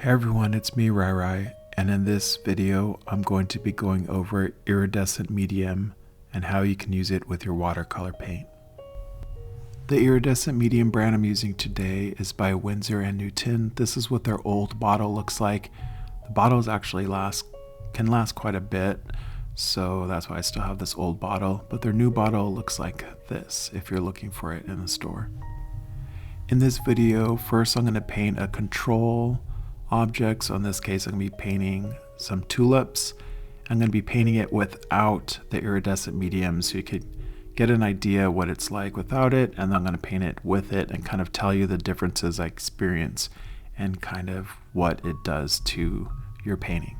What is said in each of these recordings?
Hey everyone, it's me Rai Rai, and in this video I'm going to be going over Iridescent Medium and how you can use it with your watercolor paint. The Iridescent Medium brand I'm using today is by Winsor and Newton. This is what their old bottle looks like. The bottles actually can last quite a bit, so that's why I still have this old bottle, but their new bottle looks like this if you're looking for it in the store. In this video, first I'm going to paint a control object. So in this case, I'm going to be painting some tulips. I'm going to be painting it without the iridescent medium so you could get an idea what it's like without it, and then I'm going to paint it with it and kind of tell you the differences I experience and kind of what it does to your painting.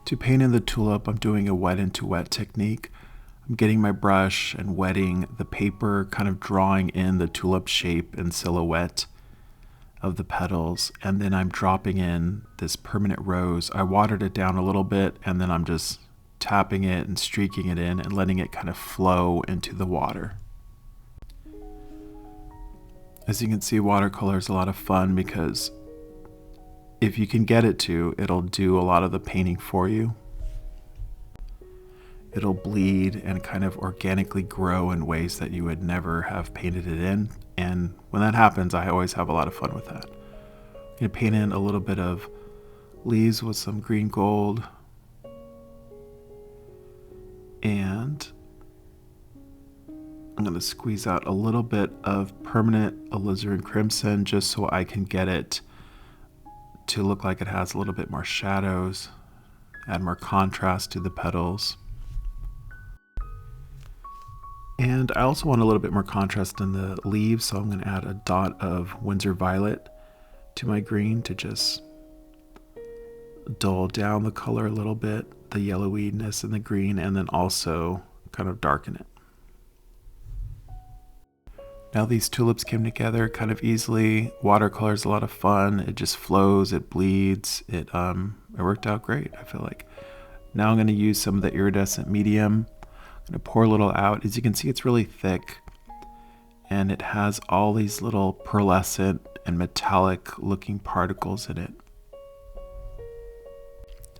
To paint in the tulip, I'm doing a wet into wet technique. I'm getting my brush and wetting the paper, kind of drawing in the tulip shape and silhouette of the petals, and then I'm dropping in this permanent rose. I watered it down a little bit, and then I'm just tapping it and streaking it in and letting it kind of flow into the water. As you can see, watercolor is a lot of fun because if you can get it to, it'll do a lot of the painting for you. It'll bleed and kind of organically grow in ways that you would never have painted it in. And when that happens, I always have a lot of fun with that. I'm going to paint in a little bit of leaves with some green gold. And I'm going to squeeze out a little bit of permanent alizarin crimson just so I can get it to look like it has a little bit more shadows, add more contrast to the petals. And I also want a little bit more contrast in the leaves, so I'm going to add a dot of Winsor violet to my green to just dull down the color a little bit, the yellowiness in the green, and then also kind of darken it. Now these tulips came together kind of easily. Watercolor is a lot of fun. It just flows, it bleeds. It worked out great, I feel like. Now I'm going to use some of the iridescent medium. I'm going to pour a little out. As you can see, it's really thick, and it has all these little pearlescent and metallic looking particles in it.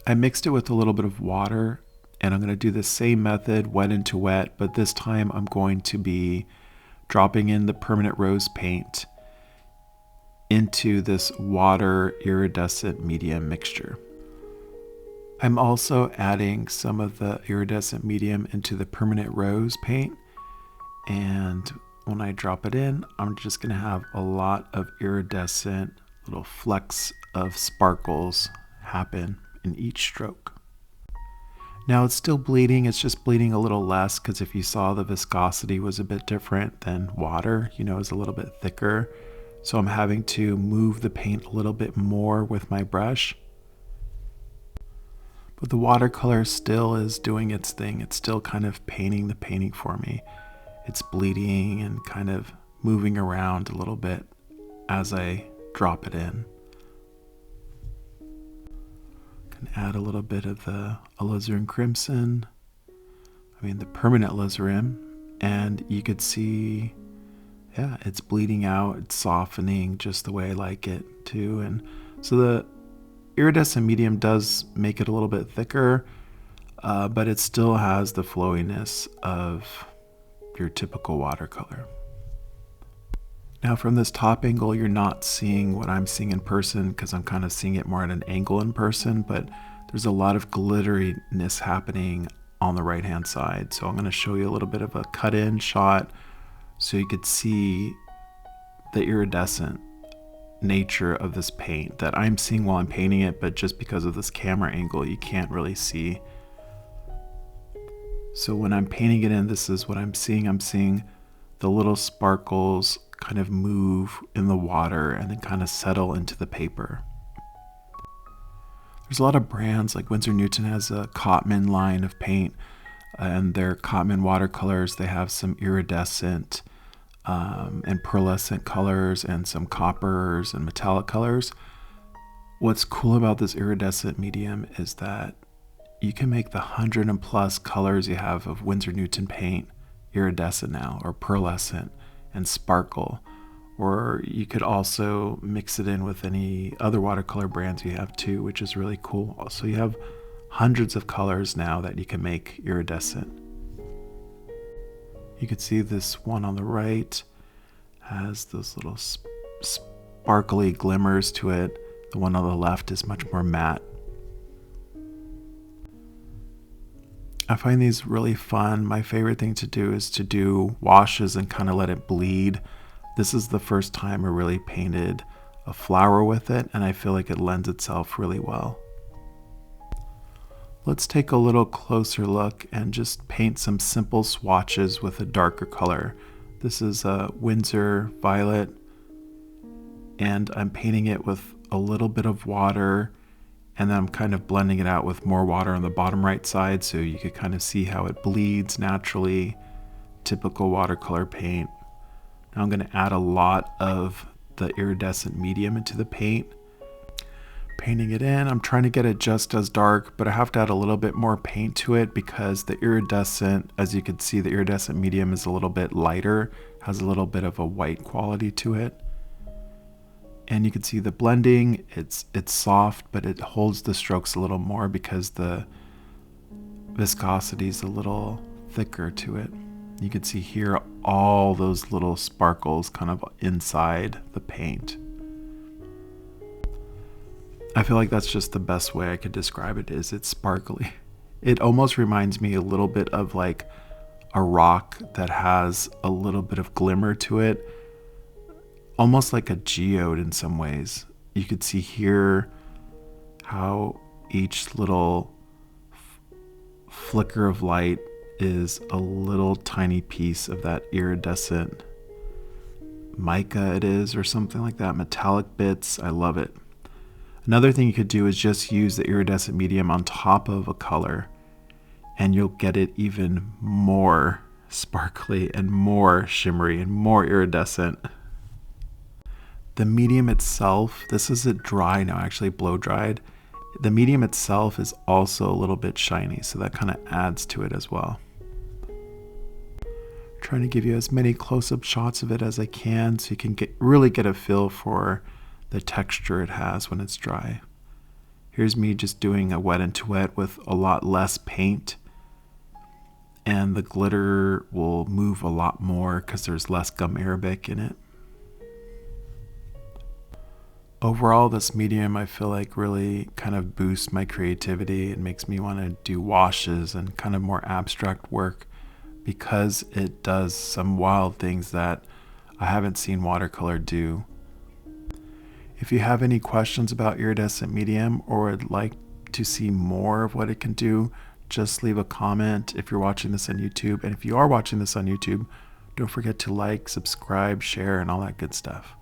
I mixed it with a little bit of water, and I'm going to do the same method, wet into wet, but this time I'm going to be dropping in the permanent rose paint into this water iridescent medium mixture. I'm also adding some of the iridescent medium into the permanent rose paint, and when I drop it in, I'm just going to have a lot of iridescent little flecks of sparkles happen in each stroke. Now it's still bleeding, it's just bleeding a little less because if you saw, the viscosity was a bit different than water, it's a little bit thicker. So I'm having to move the paint a little bit more with my brush. But the watercolor still is doing its thing. It's still kind of painting the painting for me. It's bleeding and kind of moving around a little bit as I drop it in. Can add a little bit of the alizarin crimson, the permanent alizarin, and you could see, it's bleeding out, it's softening just the way I like it to. And so the iridescent medium does make it a little bit thicker, but it still has the flowiness of your typical watercolor. Now from this top angle, you're not seeing what I'm seeing in person because I'm kind of seeing it more at an angle in person, but there's a lot of glitteriness happening on the right hand side. So I'm going to show you a little bit of a cut in shot so you could see the iridescent nature of this paint that I'm seeing while I'm painting it, but just because of this camera angle you can't really see. So when I'm painting it in, this is what I'm seeing. I'm seeing the little sparkles kind of move in the water and then kind of settle into the paper. There's a lot of brands, like Winsor Newton has a Cotman line of paint, and their Cotman watercolors, they have some iridescent and pearlescent colors and some coppers and metallic colors. What's cool about this iridescent medium is that you can make the 100+ colors you have of Winsor Newton paint iridescent now, or pearlescent and sparkle, or you could also mix it in with any other watercolor brands you have too, which is really cool. So you have hundreds of colors now that you can make iridescent. You can see this one on the right has those little sparkly glimmers to it. The one on the left is much more matte. I find these really fun. My favorite thing to do is to do washes and kind of let it bleed. This is the first time I really painted a flower with it, and I feel like it lends itself really well. Let's take a little closer look and just paint some simple swatches with a darker color. This is a Winsor violet, and I'm painting it with a little bit of water, and then I'm kind of blending it out with more water on the bottom right side so you could kind of see how it bleeds naturally. Typical watercolor paint. Now I'm going to add a lot of the iridescent medium into the paint. Painting it in, I'm trying to get it just as dark, but I have to add a little bit more paint to it because the iridescent, as you can see, the iridescent medium is a little bit lighter, has a little bit of a white quality to it. And you can see the blending, it's soft, but it holds the strokes a little more because the viscosity is a little thicker to it. You can see here all those little sparkles kind of inside the paint. I feel like that's just the best way I could describe it, is it's sparkly. It almost reminds me a little bit of like a rock that has a little bit of glimmer to it, almost like a geode in some ways. You could see here how each little flicker of light is a little tiny piece of that iridescent mica it is, or something like that, metallic bits. I love it. Another thing you could do is just use the iridescent medium on top of a color, and you'll get it even more sparkly and more shimmery and more iridescent. The medium itself, this isn't dry now, actually blow dried. The medium itself is also a little bit shiny, so that kind of adds to it as well. Trying to give you as many close-up shots of it as I can so you can really get a feel for the texture it has when it's dry. Here's me just doing a wet into wet with a lot less paint, and the glitter will move a lot more because there's less gum arabic in it. Overall, this medium I feel like really kind of boosts my creativity. It makes me want to do washes and kind of more abstract work because it does some wild things that I haven't seen watercolor do. If you have any questions about iridescent medium or would like to see more of what it can do, just leave a comment if you're watching this on YouTube. And if you are watching this on YouTube, don't forget to like, subscribe, share, and all that good stuff.